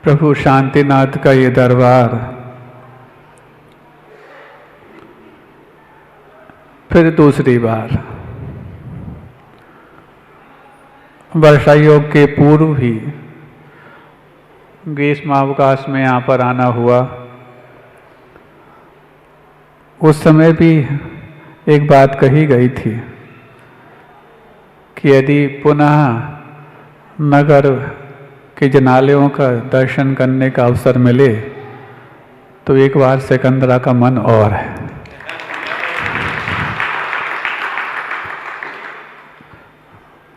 प्रभु शांतिनाथ का ये दरबार फिर दूसरी बार वर्षा योग के पूर्व ही ग्रीष्मावकाश में यहाँ पर आना हुआ। उस समय भी एक बात कही गई थी कि यदि पुनः नगर के जिनालयों का दर्शन करने का अवसर मिले तो एक बार सिकंदरा का मन और है।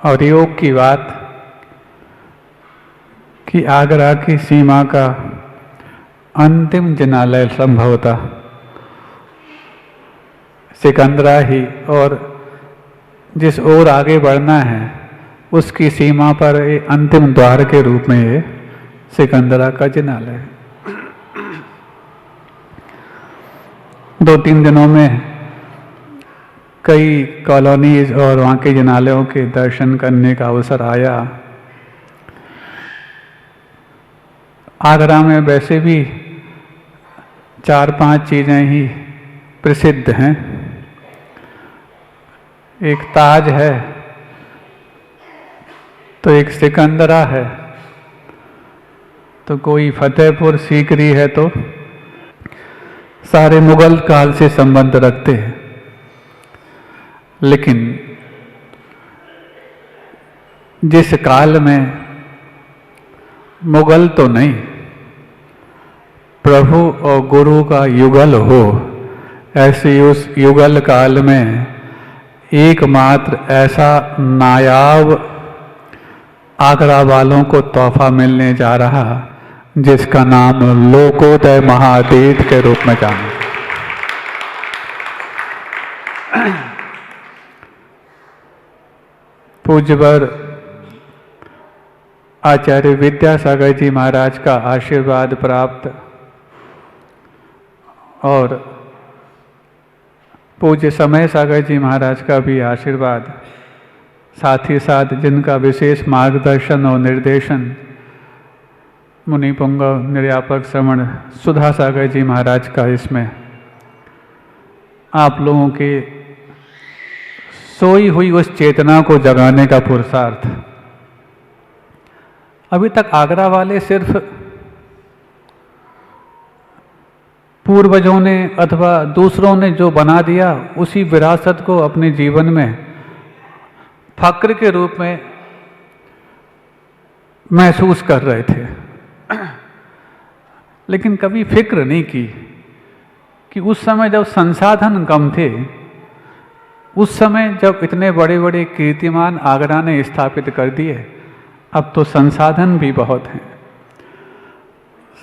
और योग की बात कि आगरा की सीमा का अंतिम जिनालय संभवतः सिकंदरा ही, और जिस ओर आगे बढ़ना है उसकी सीमा पर एक अंतिम द्वार के रूप में ये सिकंदरा का जिनालय है। 2-3 दिनों में कई कॉलोनीज और वहाँ के जिनालयों के दर्शन करने का अवसर आया। आगरा में वैसे भी 4-5 चीज़ें ही प्रसिद्ध हैं। एक ताज है, तो एक सिकंदरा है, तो कोई फतेहपुर सीकरी है, तो सारे मुगल काल से संबंध रखते हैं। लेकिन जिस काल में मुगल तो नहीं, प्रभु और गुरु का युगल हो, ऐसे उस युगल काल में एकमात्र ऐसा नायाब आगरा वालों को तोहफा मिलने जा रहा जिसका नाम लोकोदय महादेव के रूप में जाना। पूज्यवर आचार्य विद्यासागर जी महाराज का आशीर्वाद प्राप्त और पूज्य समय सागर जी महाराज का भी आशीर्वाद, साथ ही साथ जिनका विशेष मार्गदर्शन और निर्देशन मुनि पुंगव निर्यापक श्रवण सुधा सागर जी महाराज का, इसमें आप लोगों के सोई हुई उस चेतना को जगाने का पुरुषार्थ। अभी तक आगरा वाले सिर्फ पूर्वजों ने अथवा दूसरों ने जो बना दिया उसी विरासत को अपने जीवन में फक्र के रूप में महसूस कर रहे थे, लेकिन कभी फिक्र नहीं की कि उस समय जब संसाधन कम थे, उस समय जब इतने बड़े बड़े कीर्तिमान आगरा ने स्थापित कर दिए, अब तो संसाधन भी बहुत हैं,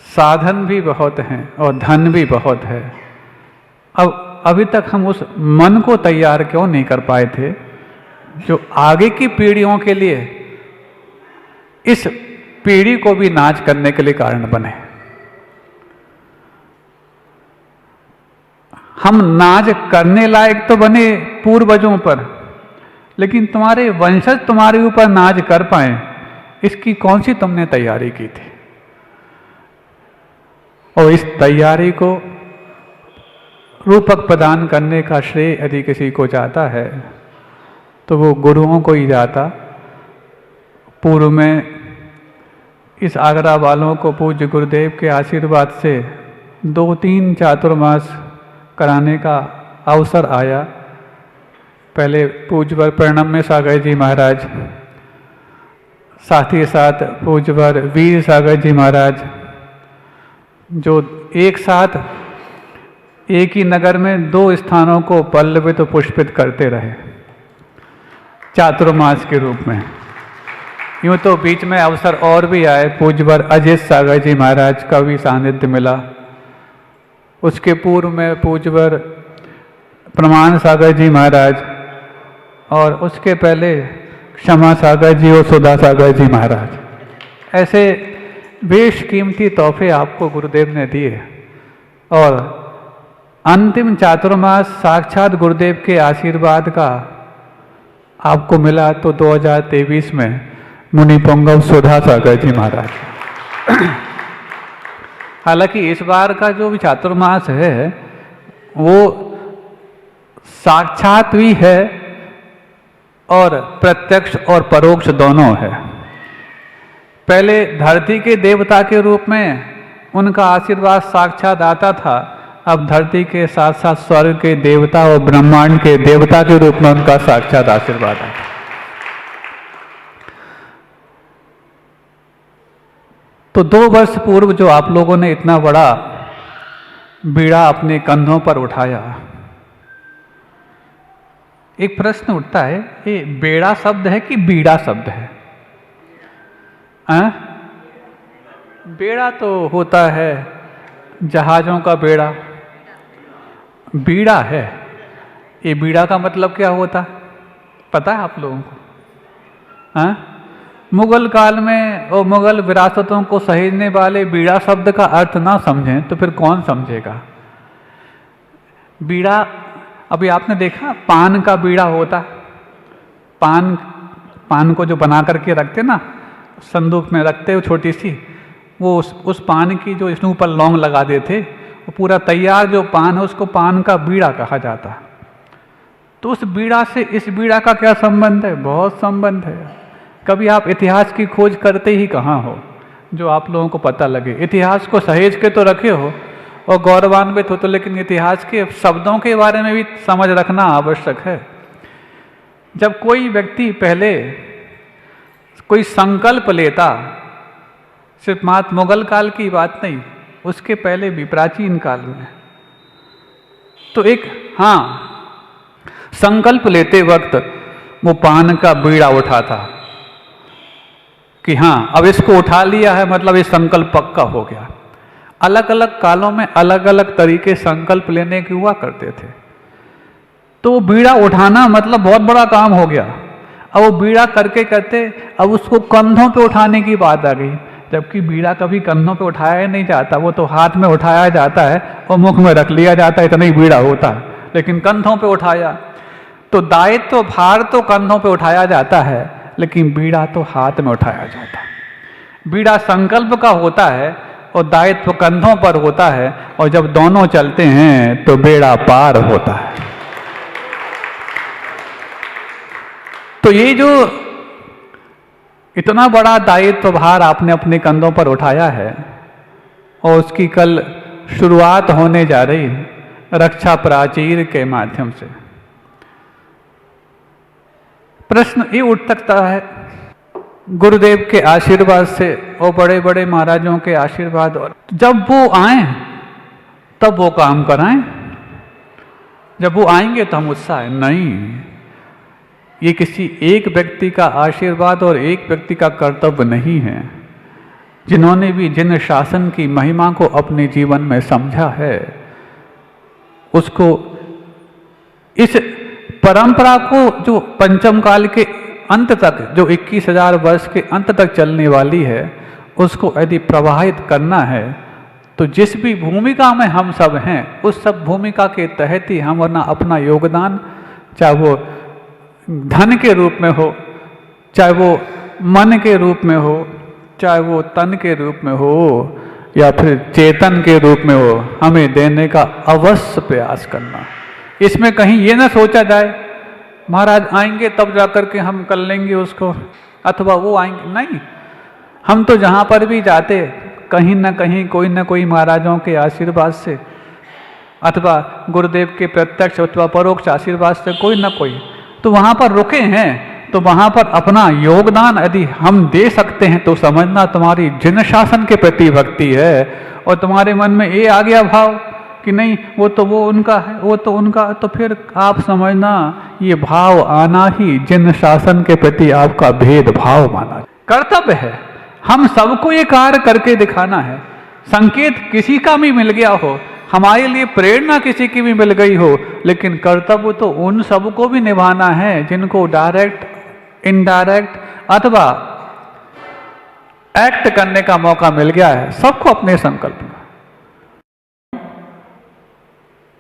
साधन भी बहुत हैं और धन भी बहुत है। अब अभी तक हम उस मन को तैयार क्यों नहीं कर पाए थे जो आगे की पीढ़ियों के लिए इस पीढ़ी को भी नाच करने के लिए कारण बने। हम नाच करने लायक तो बने पूर्वजों पर, लेकिन तुम्हारे वंशज तुम्हारे ऊपर नाच कर पाए, इसकी कौन सी तुमने तैयारी की थी? और इस तैयारी को रूपक प्रदान करने का श्रेय यदि किसी को जाता है तो वो गुरुओं को ही जाता। पूर्व में इस आगरा वालों को पूज्य गुरुदेव के आशीर्वाद से 2-3 चातुर्मास कराने का अवसर आया। पहले पूज्यवर प्रणम्य सागर जी महाराज, साथ ही साथ पूज्यवर वीर सागर जी महाराज, जो एक साथ एक ही नगर में 2 स्थानों को पल्लवित तो पुष्पित करते रहे चातुर्मास के रूप में। यूँ तो बीच में अवसर और भी आए, पूज्यवर अजित सागर जी महाराज का भी सानिध्य मिला। उसके पूर्व में पूज्यवर प्रमाण सागर जी महाराज, और उसके पहले क्षमा सागर जी और सुधा सागर जी महाराज। ऐसे बेशकीमती तोहफे आपको गुरुदेव ने दिए, और अंतिम चातुर्मास साक्षात गुरुदेव के आशीर्वाद का आपको मिला तो 2023 में मुनि पुंगव सुधा सागर जी महाराज। हालांकि इस बार का जो भी चातुर्मास है वो साक्षात भी है और प्रत्यक्ष और परोक्ष दोनों है। पहले धरती के देवता के रूप में उनका आशीर्वाद साक्षात आता था, अब धरती के साथ साथ स्वर्ग के देवता और ब्रह्मांड के देवता के रूप में उनका साक्षात आशीर्वाद आता है। तो 2 वर्ष पूर्व जो आप लोगों ने इतना बड़ा बीड़ा अपने कंधों पर उठाया, एक प्रश्न उठता है, ये बेड़ा शब्द है कि बीड़ा शब्द है? बेड़ा तो होता है जहाजों का बेड़ा, बीड़ा है। ये बीड़ा का मतलब क्या होता पता है आप लोगों को? मुगल काल में और मुगल विरासतों को सहेजने वाले बीड़ा शब्द का अर्थ ना समझें तो फिर कौन समझेगा? बीड़ा, अभी आपने देखा पान का बीड़ा होता, पान को जो बना करके रखते ना, संदूक में रखते हो छोटी सी, वो उस पान की जो इसके ऊपर लौंग लगा देते, वो पूरा तैयार जो पान है उसको पान का बीड़ा कहा जाता। तो उस बीड़ा से इस बीड़ा का क्या संबंध है? बहुत संबंध है। कभी आप इतिहास की खोज करते ही कहाँ हो जो आप लोगों को पता लगे? इतिहास को सहेज के तो रखे हो और गौरवान्वित हो तो, लेकिन इतिहास के शब्दों के बारे में भी समझ रखना आवश्यक है। जब कोई व्यक्ति पहले कोई संकल्प लेता, सिर्फ मात्र मुगल काल की बात नहीं, उसके पहले भी प्राचीन काल में, तो एक संकल्प लेते वक्त वो पान का बीड़ा उठाता कि अब इसको उठा लिया है, मतलब ये संकल्प पक्का हो गया। अलग अलग कालों में अलग अलग तरीके संकल्प लेने के हुआ करते थे। तो बीड़ा उठाना मतलब बहुत बड़ा काम हो गया। अब वो बीड़ा करके करते अब उसको कंधों पे उठाने की बात आ गई, जबकि बीड़ा कभी कंधों पे उठाया नहीं जाता, वो तो हाथ में उठाया जाता है और मुख में रख लिया जाता है, इतना ही बीड़ा होता है। लेकिन कंधों पे उठाया तो दायित्व भार तो कंधों पे उठाया जाता है, लेकिन बीड़ा तो हाथ में उठाया जाता है। बीड़ा संकल्प का होता है और दायित्व कंधों पर होता है, और जब दोनों चलते हैं तो बेड़ा पार होता है। तो ये जो इतना बड़ा दायित्व भार आपने अपने कंधों पर उठाया है और उसकी कल शुरुआत होने जा रही है रक्षा प्राचीर के माध्यम से। प्रश्न ये उठ सकता है, गुरुदेव के आशीर्वाद से और बड़े बड़े महाराजों के आशीर्वाद, और जब वो आए तब वो काम कराएं, जब वो आएंगे तो हम उत्साह? नहीं, ये किसी एक व्यक्ति का आशीर्वाद और एक व्यक्ति का कर्तव्य नहीं है। जिन्होंने भी जिन शासन की महिमा को अपने जीवन में समझा है, उसको इस परंपरा को जो पंचम काल के अंत तक, जो 21,000 वर्ष के अंत तक चलने वाली है, उसको यदि प्रवाहित करना है तो जिस भी भूमिका में हम सब हैं, उस सब भूमिका के तहत ही हम अपना योगदान, चाहे वो धन के रूप में हो, चाहे वो मन के रूप में हो, चाहे वो तन के रूप में हो, या फिर चेतन के रूप में हो, हमें देने का अवश्य प्रयास करना। इसमें कहीं ये ना सोचा जाए महाराज आएंगे तब जाकर के हम कर लेंगे उसको, अथवा वो आएंगे, नहीं। हम तो जहाँ पर भी जाते कहीं ना कहीं कोई ना कोई महाराजों के आशीर्वाद से, अथवा गुरुदेव के प्रत्यक्ष अथवा परोक्ष आशीर्वाद से कोई ना कोई तो वहाँ पर रुके हैं। तो वहाँ पर अपना योगदान यदि हम दे सकते हैं तो समझना तुम्हारी जिन शासन के प्रति भक्ति है, और तुम्हारे मन में ये आ गया भाव कि नहीं वो तो वो उनका है, वो तो उनका, तो फिर आप समझना ये भाव आना ही जिन शासन के प्रति आपका भेदभाव माना। कर्तव्य है, हम सबको ये कार्य करके दिखाना है। संकेत किसी का भी मिल गया हो, हमारे लिए प्रेरणा किसी की भी मिल गई हो, लेकिन कर्तव्य तो उन सबको भी निभाना है जिनको डायरेक्ट, इनडायरेक्ट अथवा एक्ट करने का मौका मिल गया है। सबको अपने संकल्प में।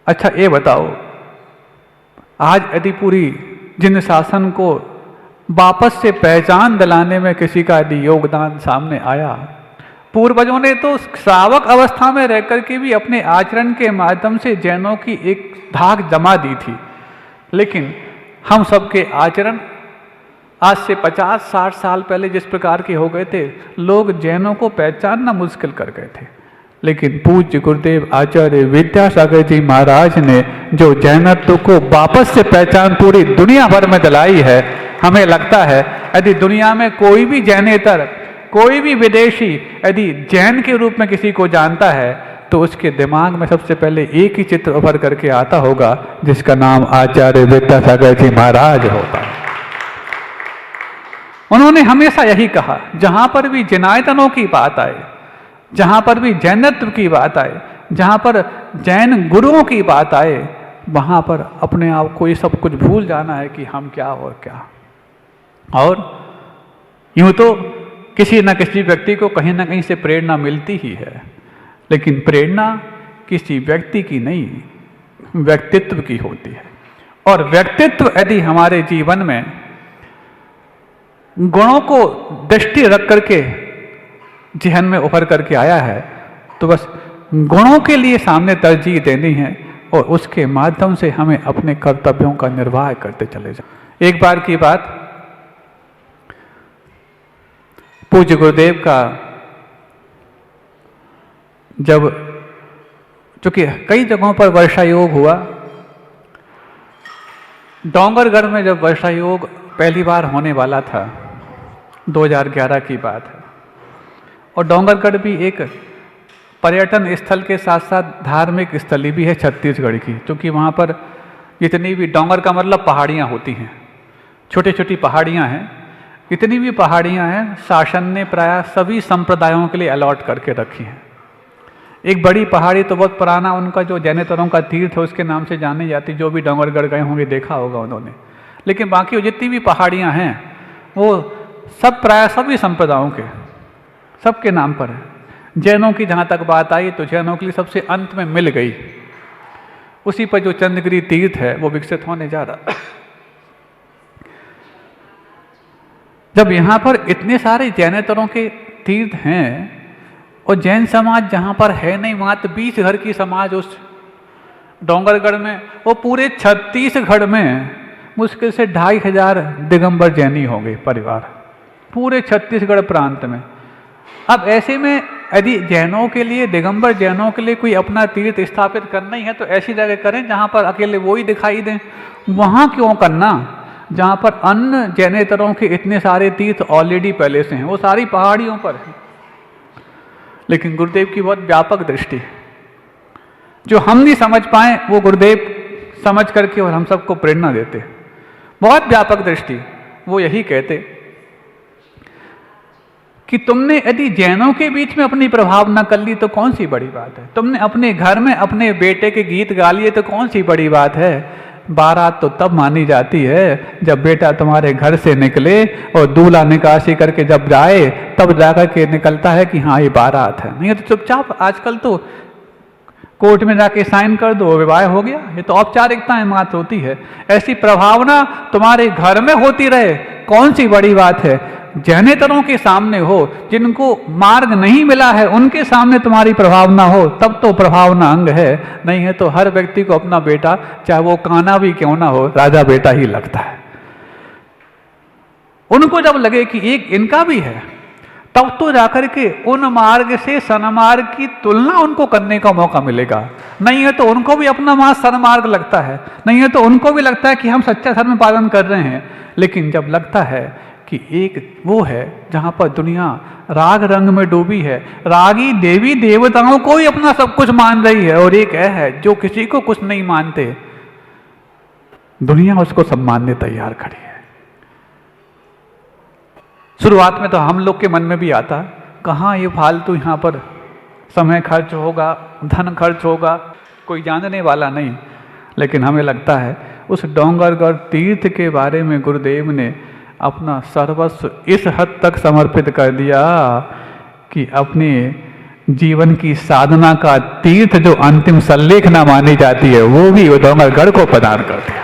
अच्छा ये बताओ, आज यदि पूरी जिन शासन को वापस से पहचान दिलाने में किसी का यदि योगदान सामने आया, पूर्वजों ने तो श्रावक अवस्था में रह करके भी अपने आचरण के माध्यम से जैनों की एक धाक जमा दी थी, लेकिन हम सबके आचरण आज से 50-60 साल पहले जिस प्रकार के हो गए थे, लोग जैनों को पहचानना मुश्किल कर गए थे। लेकिन पूज्य गुरुदेव आचार्य विद्यासागर जी महाराज ने जो जैनत्व को वापस से पहचान पूरी दुनिया भर में दिलाई है, हमें लगता है यदि दुनिया में कोई भी जैनेतर, कोई भी विदेशी यदि जैन के रूप में किसी को जानता है तो उसके दिमाग में सबसे पहले एक ही चित्र उभर करके आता होगा जिसका नाम आचार्य विद्यासागर जी महाराज होता है। उन्होंने हमेशा यही कहा, जहां पर भी जैनायतनों की बात आए, जहां पर भी जैनत्व की बात आए, जहां पर जैन गुरुओं की बात आए, वहां पर अपने आप को ये सब कुछ भूल जाना है कि हम क्या और क्या। और यूं तो किसी न किसी व्यक्ति को कहीं ना कहीं से प्रेरणा मिलती ही है, लेकिन प्रेरणा किसी व्यक्ति की नहीं, व्यक्तित्व की होती है। और व्यक्तित्व यदि हमारे जीवन में गुणों को दृष्टि रख करके जहन में उभर करके आया है तो बस गुणों के लिए सामने तरजीह देनी है और उसके माध्यम से हमें अपने कर्तव्यों का निर्वाह करते चले जाए। एक बार की बात, पूज्य गुरुदेव का जब चूंकि कई जगहों पर वर्षा योग हुआ, डोंगरगढ़ में जब वर्षा योग पहली बार होने वाला था, 2011 की बात है, और डोंगरगढ़ भी एक पर्यटन स्थल के साथ साथ धार्मिक स्थली भी है छत्तीसगढ़ की, क्योंकि वहाँ पर जितनी भी डोंगर का मतलब पहाड़ियाँ होती हैं, छोटी छोटी पहाड़ियाँ हैं, इतनी भी पहाड़ियाँ हैं शासन ने प्रायः सभी संप्रदायों के लिए अलॉट करके रखी हैं। एक बड़ी पहाड़ी तो बहुत पुराना उनका जो जैनेतरों का तीर्थ है उसके नाम से जानी जाती, जो भी डोंगरगढ़ गए होंगे देखा होगा उन्होंने। लेकिन बाकी जितनी भी पहाड़ियाँ हैं वो सब प्रायः सभी संप्रदायों के, सबके नाम पर है। जैनों की जहाँ तक बात आई तो जैनों के लिए सबसे अंत में मिल गई, उसी पर जो चंद्रगिरी तीर्थ है वो विकसित होने जा रहा। जब यहाँ पर इतने सारे जैनेतरों के तीर्थ हैं और जैन समाज जहाँ पर है नहीं, वहाँ तो 20 घर की समाज उस डोंगरगढ़ में, वो पूरे छत्तीसगढ़ में मुश्किल से 2500 दिगंबर जैनी होंगे परिवार, पूरे छत्तीसगढ़ प्रांत में। अब ऐसे में यदि जैनों के लिए, दिगंबर जैनों के लिए कोई अपना तीर्थ स्थापित करना ही है तो ऐसी जगह करें जहाँ पर अकेले वो ही दिखाई दें। वहाँ क्यों करना जहाँ पर अन्य जैनेतरों के इतने सारे तीर्थ ऑलरेडी पहले से हैं, वो सारी पहाड़ियों पर है। लेकिन गुरुदेव की बहुत व्यापक दृष्टि, जो हम नहीं समझ पाए वो गुरुदेव समझ करके और हम सबको प्रेरणा देते। बहुत व्यापक दृष्टि, वो यही कहते कि तुमने यदि जैनों के बीच में अपनी प्रभाव न कर ली तो कौन सी बड़ी बात है, तुमने अपने घर में अपने बेटे के गीत गा लिए तो कौन सी बड़ी बात है। बारात तो तब मानी जाती है जब बेटा तुम्हारे घर से निकले और दूल्हा निकासी करके जब जाए तब जाकर के निकलता है कि हाँ ये बारात है। नहीं तो चुपचाप आजकल तो कोर्ट में जाके साइन कर दो, विवाह हो गया। ये तो औपचारिकताएं मात्र होती है। ऐसी प्रभावना तुम्हारे घर में होती रहे, कौन सी बड़ी बात है। जैनेतरों के सामने हो, जिनको मार्ग नहीं मिला है उनके सामने तुम्हारी प्रभावना हो, तब तो प्रभावना अंग है। नहीं है तो हर व्यक्ति को अपना बेटा, चाहे वो काना भी क्यों ना हो, राजा बेटा ही लगता है। उनको जब लगे कि एक इनका भी है, तब तो जाकर के उन मार्ग से सन्मार्ग की तुलना उनको करने का मौका मिलेगा। नहीं है तो उनको भी अपना मार्ग सन्मार्ग लगता है, नहीं है तो उनको भी लगता है कि हम सच्चा धर्म पालन कर रहे हैं। लेकिन जब लगता है कि एक वो है जहाँ पर दुनिया राग रंग में डूबी है, रागी देवी देवताओं को ही अपना सब कुछ मान रही है, और एक है जो किसी को कुछ नहीं मानते, दुनिया उसको सब मानने तैयार खड़ी है। शुरुआत में तो हम लोग के मन में भी आता, कहाँ ये फालतू यहाँ पर समय खर्च होगा, धन खर्च होगा, कोई जानने वाला नहीं। लेकिन हमें लगता है उस डोंगरगढ़ तीर्थ के बारे में गुरुदेव ने अपना सर्वस्व इस हद तक समर्पित कर दिया कि अपने जीवन की साधना का तीर्थ जो अंतिम सल्लेखना मानी जाती है वो भी डोंगरगढ़ को प्रदान कर दिया।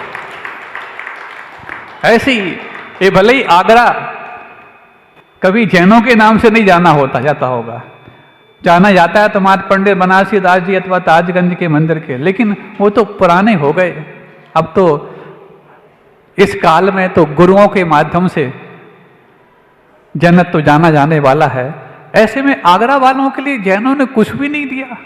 ऐसी ये भले ही आगरा कभी जैनों के नाम से नहीं जाना होता जाता होगा, जाना जाता है तुम्हारे पंडित बनारसी दास जी अथवा ताजगंज के मंदिर के, लेकिन वो तो पुराने हो गए। अब तो इस काल में तो गुरुओं के माध्यम से जन्नत तो जाना जाने वाला है। ऐसे में आगरा वालों के लिए जैनों ने कुछ भी नहीं दिया।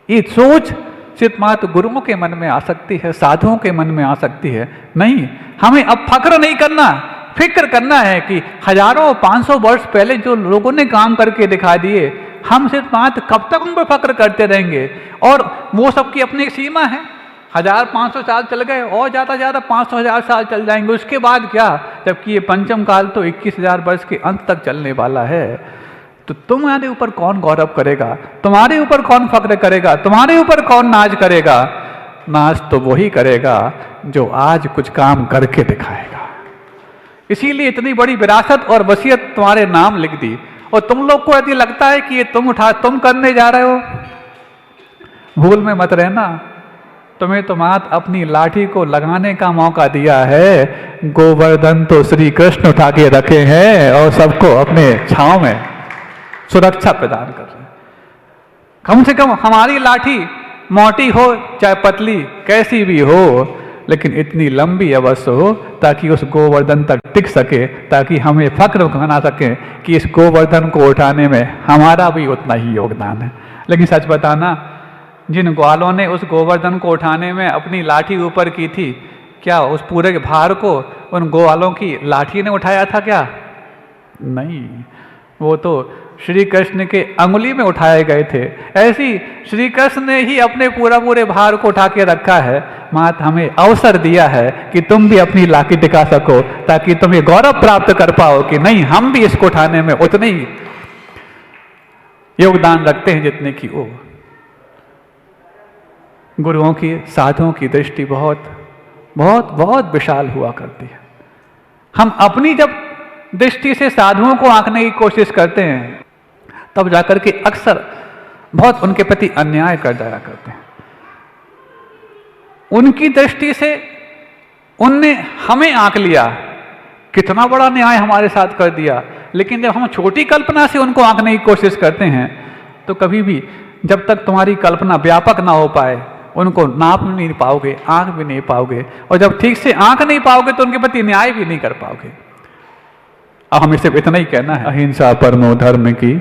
ये सोच सिर्फ मात्र गुरुओं के मन में आ सकती है, साधुओं के मन में आ सकती है। नहीं, हमें अब फक्र नहीं करना, फिक्र करना है कि हजारों 500 वर्ष पहले जो लोगों ने काम करके दिखा दिए, हम सिर्फ मात्र कब तक उन पर फक्र करते रहेंगे। और वो सबकी अपनी एक सीमा है। 1500 साल चल गए और ज़्यादा 500,000 साल चल जाएंगे, उसके बाद क्या? जबकि ये पंचम काल तो 21,000 वर्ष के अंत तक चलने वाला है। तो तुम्हारे ऊपर कौन गौरव करेगा? तुम्हारे ऊपर कौन फक्र करेगा? तुम्हारे ऊपर कौन नाज करेगा? नाज तो वही करेगा जो आज कुछ काम करके दिखाएगा। इसीलिए इतनी बड़ी विरासत और वसीयत तुम्हारे नाम लिख दी। और तुम लोग को यदि लगता है कि ये तुम करने जा रहे हो, भूल में मत रहना। तुम्हें तो मात्र अपनी लाठी को लगाने का मौका दिया है। गोवर्धन तो श्री कृष्ण उठा के रखे हैं और सबको अपने छांव में सुरक्षा प्रदान कर रहे हैं। कम से कम हमारी लाठी मोटी हो चाहे पतली कैसी भी हो, लेकिन इतनी लंबी अवश्य हो ताकि उस गोवर्धन तक टिक सके, ताकि हमें फक्र बना सके कि इस गोवर्धन को उठाने में हमारा भी उतना ही योगदान है। लेकिन सच बताना, जिन ग्वालों ने उस गोवर्धन को उठाने में अपनी लाठी ऊपर की थी, क्या उस पूरे भार को उन ग्वालों की लाठी ने उठाया था क्या? नहीं, वो तो श्री कृष्ण के अंगुली में उठाए गए थे। ऐसी श्री कृष्ण ने ही अपने पूरे भार को उठा के रखा है। मात हमें अवसर दिया है कि तुम भी अपनी लाठी दिखा सको, ताकि तुम ये गौरव प्राप्त कर पाओ कि नहीं, हम भी इसको उठाने में उतने ही योगदान रखते हैं जितने की वो। गुरुओं की, साधुओं की दृष्टि बहुत बहुत बहुत विशाल हुआ करती है। हम अपनी जब दृष्टि से साधुओं को आंकने की कोशिश करते हैं, तब जाकर के अक्सर बहुत उनके प्रति अन्याय कर जाया करते हैं। उनकी दृष्टि से उनने हमें आंक लिया, कितना बड़ा न्याय हमारे साथ कर दिया। लेकिन जब हम छोटी कल्पना से उनको आंकने की कोशिश करते हैं, तो कभी भी जब तक तुम्हारी कल्पना व्यापक ना हो पाए, उनको नाप भी नहीं पाओगे, आंक भी नहीं पाओगे। और जब ठीक से आंक नहीं पाओगे तो उनके प्रति न्याय भी नहीं कर पाओगे। अब हमें सिर्फ इतना ही कहना है, अहिंसा परमो धर्म की